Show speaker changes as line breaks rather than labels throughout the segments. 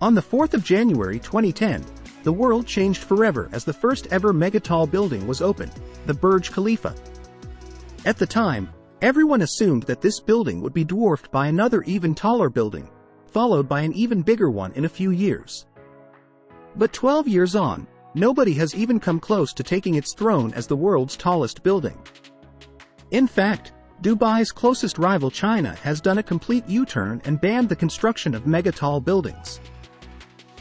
On the 4th of January 2010, the world changed forever as the first ever megatall building was opened, the Burj Khalifa. At the time, everyone assumed that this building would be dwarfed by another even taller building, followed by an even bigger one in a few years. But 12 years on, nobody has even come close to taking its throne as the world's tallest building. In fact, Dubai's closest rival China has done a complete U-turn and banned the construction of megatall buildings.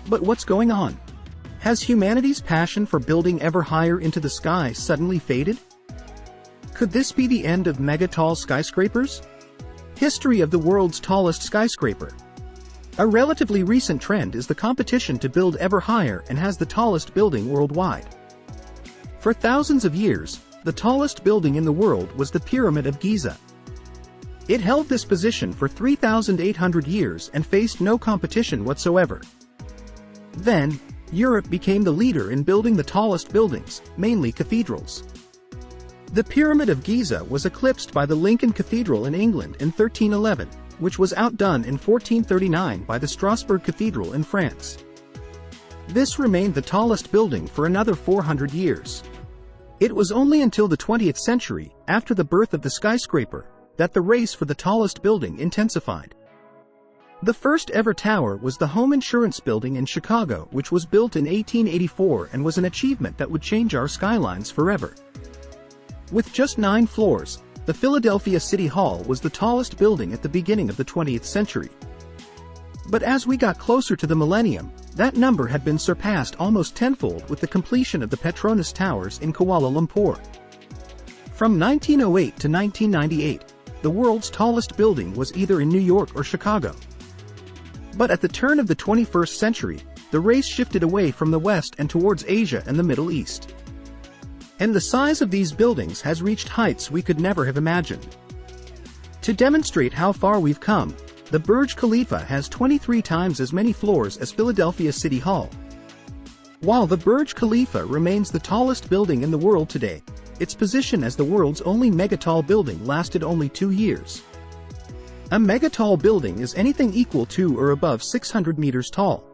But what's going on? Has humanity's passion for building ever higher into the sky suddenly faded? Could this be the end of megatall skyscrapers? History of the world's tallest skyscraper. A relatively recent trend is the competition to build ever higher and has the tallest building worldwide. For thousands of years, the tallest building in the world was the Pyramid of Giza. It held this position for 3,800 years and faced no competition whatsoever. Then, Europe became the leader in building the tallest buildings, mainly cathedrals. The Pyramid of Giza was eclipsed by the Lincoln Cathedral in England in 1311, which was outdone in 1439 by the Strasbourg Cathedral in France. This remained the tallest building for another 400 years. It was only until the 20th century, after the birth of the skyscraper, that the race for the tallest building intensified. The first ever tower was the Home Insurance Building in Chicago, which was built in 1884 and was an achievement that would change our skylines forever. With just 9 floors, the Philadelphia City Hall was the tallest building at the beginning of the 20th century. But as we got closer to the millennium, that number had been surpassed almost tenfold with the completion of the Petronas Towers in Kuala Lumpur. From 1908 to 1998, the world's tallest building was either in New York or Chicago. But at the turn of the 21st century, the race shifted away from the West and towards Asia and the Middle East. And the size of these buildings has reached heights we could never have imagined. To demonstrate how far we've come, the Burj Khalifa has 23 times as many floors as Philadelphia City Hall. While the Burj Khalifa remains the tallest building in the world today, its position as the world's only megatall building lasted only 2 years. A megatall building is anything equal to or above 600 meters tall.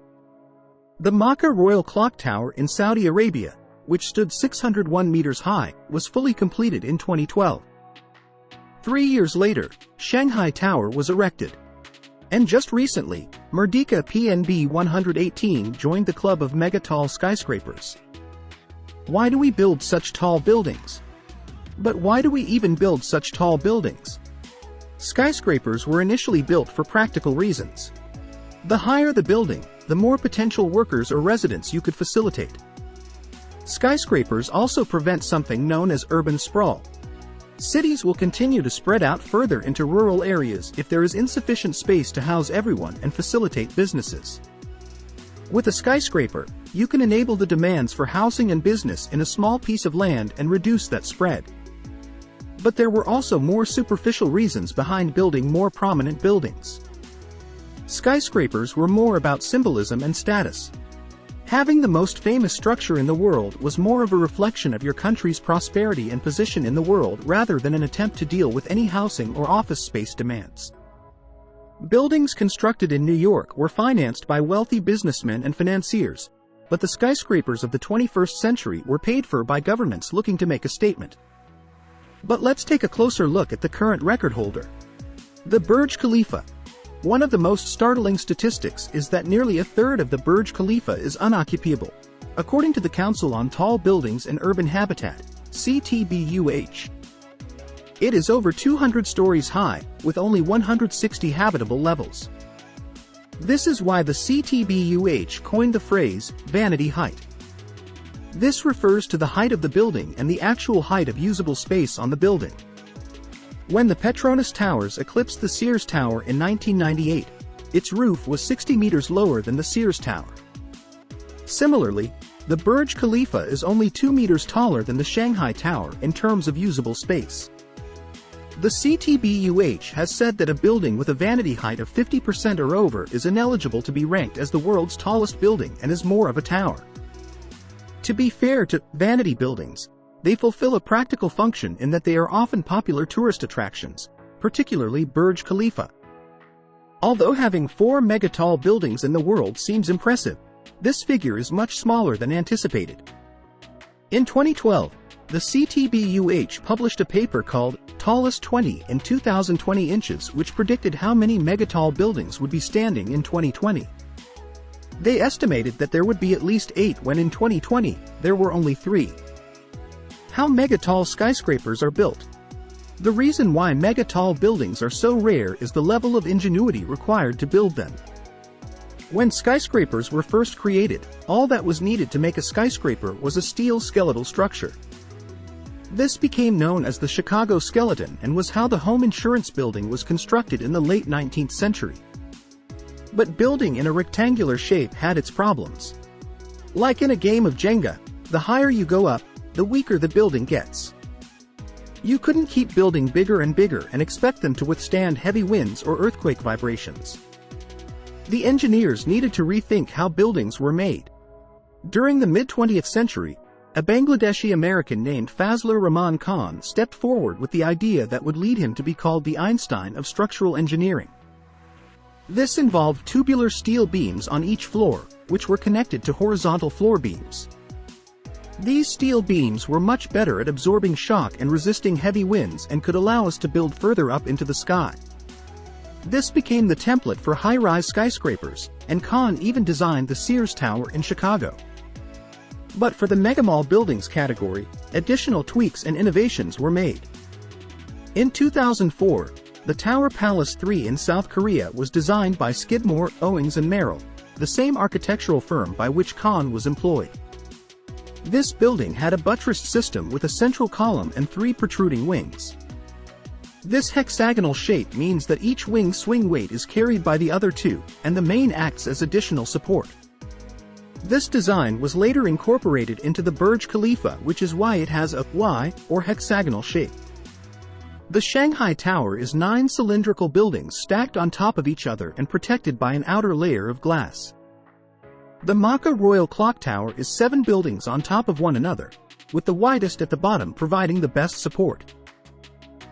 The Makkah Royal Clock Tower in Saudi Arabia, which stood 601 meters high, was fully completed in 2012. 3 years later, Shanghai Tower was erected. And just recently, Merdeka PNB 118 joined the club of megatall skyscrapers. Why do we build such tall buildings? But why do we even build such tall buildings? Skyscrapers were initially built for practical reasons. The higher the building, the more potential workers or residents you could facilitate. Skyscrapers also prevent something known as urban sprawl. Cities will continue to spread out further into rural areas if there is insufficient space to house everyone and facilitate businesses. With a skyscraper, you can enable the demands for housing and business in a small piece of land and reduce that spread. But there were also more superficial reasons behind building more prominent buildings. Skyscrapers were more about symbolism and status. Having the most famous structure in the world was more of a reflection of your country's prosperity and position in the world rather than an attempt to deal with any housing or office space demands. Buildings constructed in New York were financed by wealthy businessmen and financiers, but the skyscrapers of the 21st century were paid for by governments looking to make a statement. But let's take a closer look at the current record holder, the Burj Khalifa. One of the most startling statistics is that nearly a third of the Burj Khalifa is unoccupable, according to the Council on Tall Buildings and Urban Habitat, CTBUH. It is over 200 stories high, with only 160 habitable levels. This is why the CTBUH coined the phrase, vanity height. This refers to the height of the building and the actual height of usable space on the building. When the Petronas Towers eclipsed the Sears Tower in 1998, its roof was 60 meters lower than the Sears Tower. Similarly, the Burj Khalifa is only 2 meters taller than the Shanghai Tower in terms of usable space. The CTBUH has said that a building with a vanity height of 50% or over is ineligible to be ranked as the world's tallest building and is more of a tower. To be fair to vanity buildings, they fulfill a practical function in that they are often popular tourist attractions, particularly Burj Khalifa. Although having 4 megatall buildings in the world seems impressive, this figure is much smaller than anticipated. In 2012, the CTBUH published a paper called Tallest 20 in 2020 Inches, which predicted how many megatall buildings would be standing in 2020. They estimated that there would be at least 8 when in 2020, there were only 3. How megatall skyscrapers are built. The reason why megatall buildings are so rare is the level of ingenuity required to build them. When skyscrapers were first created, all that was needed to make a skyscraper was a steel skeletal structure. This became known as the Chicago skeleton and was how the home insurance building was constructed in the late 19th century. But building in a rectangular shape had its problems. Like in a game of Jenga, the higher you go up, the weaker the building gets. You couldn't keep building bigger and bigger and expect them to withstand heavy winds or earthquake vibrations. The engineers needed to rethink how buildings were made. During the mid-20th century, a Bangladeshi American named Fazlur Rahman Khan stepped forward with the idea that would lead him to be called the Einstein of structural engineering. This involved tubular steel beams on each floor, which were connected to horizontal floor beams. These steel beams were much better at absorbing shock and resisting heavy winds and could allow us to build further up into the sky. This became the template for high-rise skyscrapers, and Khan even designed the Sears Tower in Chicago. But for the megamall buildings category, additional tweaks and innovations were made. In 2004, the Tower Palace 3 in South Korea was designed by Skidmore, Owings and Merrill, the same architectural firm by which Khan was employed. This building had a buttressed system with a central column and 3 protruding wings. This hexagonal shape means that each wing's swing weight is carried by the other 2, and the main acts as additional support. This design was later incorporated into the Burj Khalifa, which is why it has a Y, or hexagonal shape. The Shanghai Tower is 9 cylindrical buildings stacked on top of each other and protected by an outer layer of glass. The Makkah Royal Clock Tower is 7 buildings on top of one another, with the widest at the bottom providing the best support.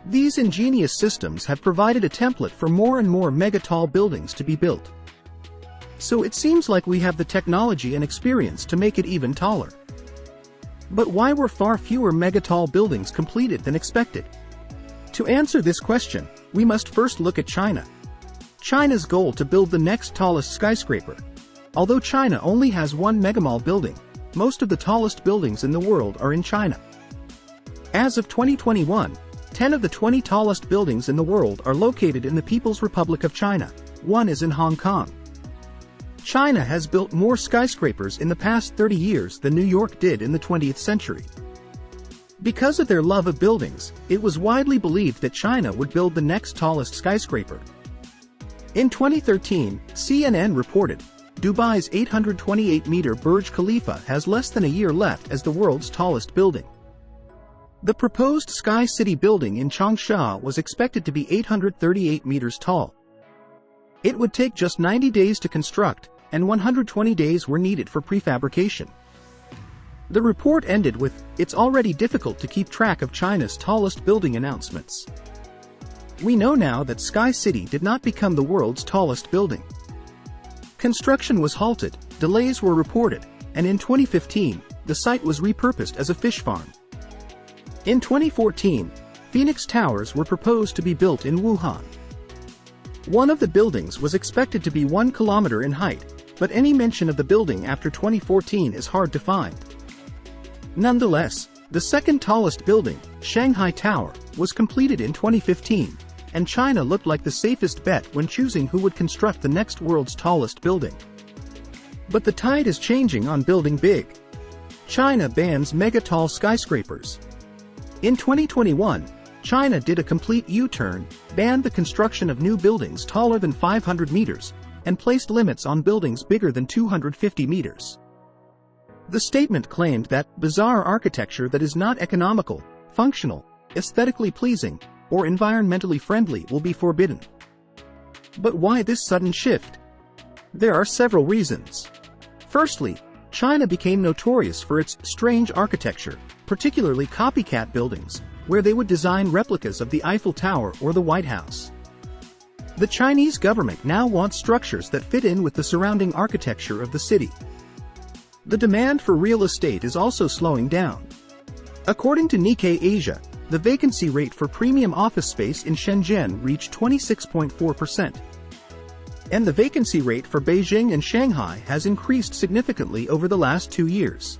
These ingenious systems have provided a template for more and more megatall buildings to be built. So it seems like we have the technology and experience to make it even taller. But why were far fewer megatall buildings completed than expected? To answer this question, we must first look at China. China's goal to build the next tallest skyscraper. Although China only has 1 megamall building, most of the tallest buildings in the world are in China. As of 2021, 10 of the 20 tallest buildings in the world are located in the People's Republic of China. 1 is in Hong Kong. China has built more skyscrapers in the past 30 years than New York did in the 20th century. Because of their love of buildings, it was widely believed that China would build the next tallest skyscraper. In 2013, CNN reported, Dubai's 828-meter Burj Khalifa has less than a year left as the world's tallest building. The proposed Sky City building in Changsha was expected to be 838 meters tall. It would take just 90 days to construct, and 120 days were needed for prefabrication. The report ended with, "It's already difficult to keep track of China's tallest building announcements." We know now that Sky City did not become the world's tallest building. Construction was halted, delays were reported, and in 2015, the site was repurposed as a fish farm. In 2014, Phoenix Towers were proposed to be built in Wuhan. One of the buildings was expected to be 1 kilometer in height, but any mention of the building after 2014 is hard to find. Nonetheless, the second tallest building, Shanghai Tower, was completed in 2015, and China looked like the safest bet when choosing who would construct the next world's tallest building. But the tide is changing on building big. China bans mega-tall skyscrapers. In 2021, China did a complete U-turn, banned the construction of new buildings taller than 500 meters, and placed limits on buildings bigger than 250 meters. The statement claimed that bizarre architecture that is not economical, functional, aesthetically pleasing, or environmentally friendly will be forbidden. But why this sudden shift? There are several reasons. Firstly, China became notorious for its strange architecture, particularly copycat buildings, where they would design replicas of the Eiffel Tower or the White House. The Chinese government now wants structures that fit in with the surrounding architecture of the city. The demand for real estate is also slowing down. According to Nikkei Asia, the vacancy rate for premium office space in Shenzhen reached 26.4%. And the vacancy rate for Beijing and Shanghai has increased significantly over the last 2 years.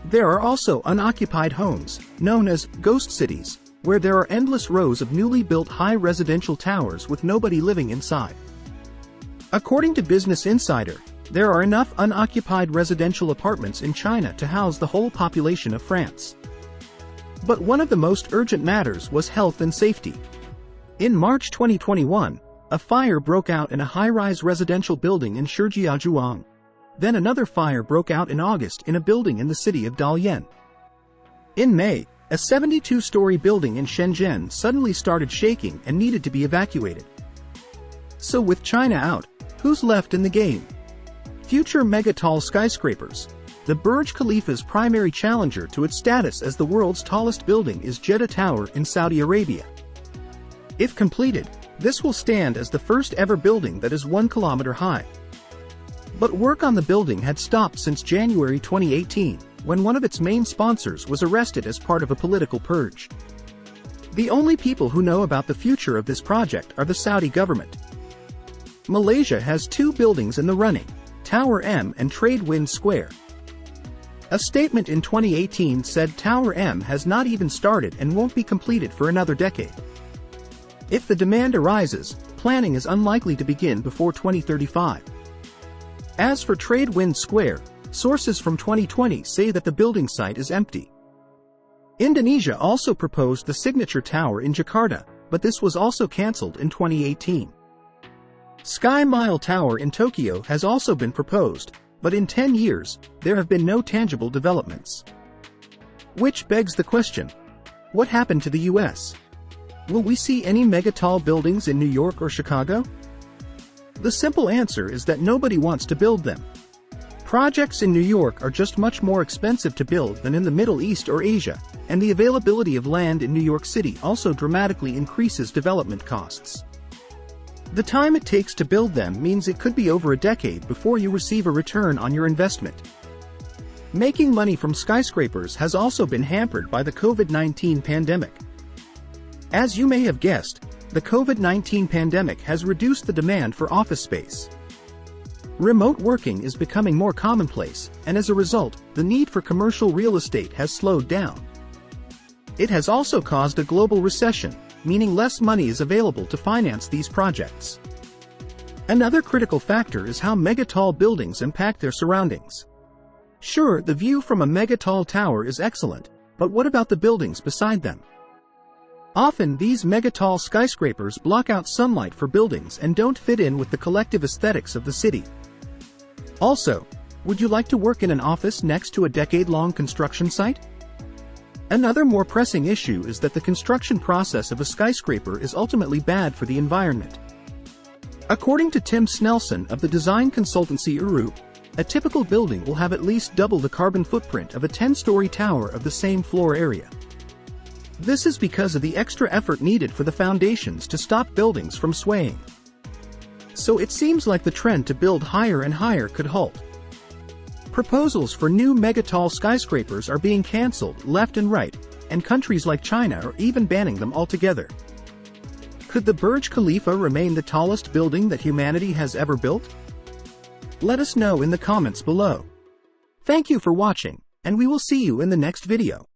There are also unoccupied homes, known as ghost cities, where there are endless rows of newly built high residential towers with nobody living inside. According to Business Insider, there are enough unoccupied residential apartments in China to house the whole population of France. But one of the most urgent matters was health and safety. In March 2021, a fire broke out in a high-rise residential building in Shijiazhuang. Then another fire broke out in August in a building in the city of Dalian. In May, a 72-story building in Shenzhen suddenly started shaking and needed to be evacuated. So with China out, who's left in the game? Future mega-tall skyscrapers. The Burj Khalifa's primary challenger to its status as the world's tallest building is Jeddah Tower in Saudi Arabia. If completed, this will stand as the first ever building that is 1 kilometer high. But work on the building had stopped since January 2018, when one of its main sponsors was arrested as part of a political purge. The only people who know about the future of this project are the Saudi government. Malaysia has 2 buildings in the running, Tower M and Trade Wind Square. A statement in 2018 said Tower M has not even started and won't be completed for another decade. If the demand arises, planning is unlikely to begin before 2035. As for Trade Wind Square, sources from 2020 say that the building site is empty. Indonesia also proposed the Signature Tower in Jakarta, but this was also cancelled in 2018. Sky Mile Tower in Tokyo has also been proposed, but in 10 years, there have been no tangible developments. Which begs the question, what happened to the US? Will we see any mega-tall buildings in New York or Chicago? The simple answer is that nobody wants to build them. Projects in New York are just much more expensive to build than in the Middle East or Asia, and the availability of land in New York City also dramatically increases development costs. The time it takes to build them means it could be over a decade before you receive a return on your investment. Making money from skyscrapers has also been hampered by the COVID-19 pandemic. As you may have guessed, the COVID-19 pandemic has reduced the demand for office space. Remote working is becoming more commonplace, and as a result, the need for commercial real estate has slowed down. It has also caused a global recession, meaning less money is available to finance these projects. Another critical factor is how mega-tall buildings impact their surroundings. Sure, the view from a mega-tall tower is excellent, but what about the buildings beside them? Often these mega-tall skyscrapers block out sunlight for buildings and don't fit in with the collective aesthetics of the city. Also, would you like to work in an office next to a decade-long construction site? Another more pressing issue is that the construction process of a skyscraper is ultimately bad for the environment. According to Tim Snelson of the design consultancy Urup, a typical building will have at least double the carbon footprint of a 10-story tower of the same floor area. This is because of the extra effort needed for the foundations to stop buildings from swaying. So it seems like the trend to build higher and higher could halt. Proposals for new megatall skyscrapers are being cancelled left and right, and countries like China are even banning them altogether. Could the Burj Khalifa remain the tallest building that humanity has ever built? Let us know in the comments below. Thank you for watching, and we will see you in the next video.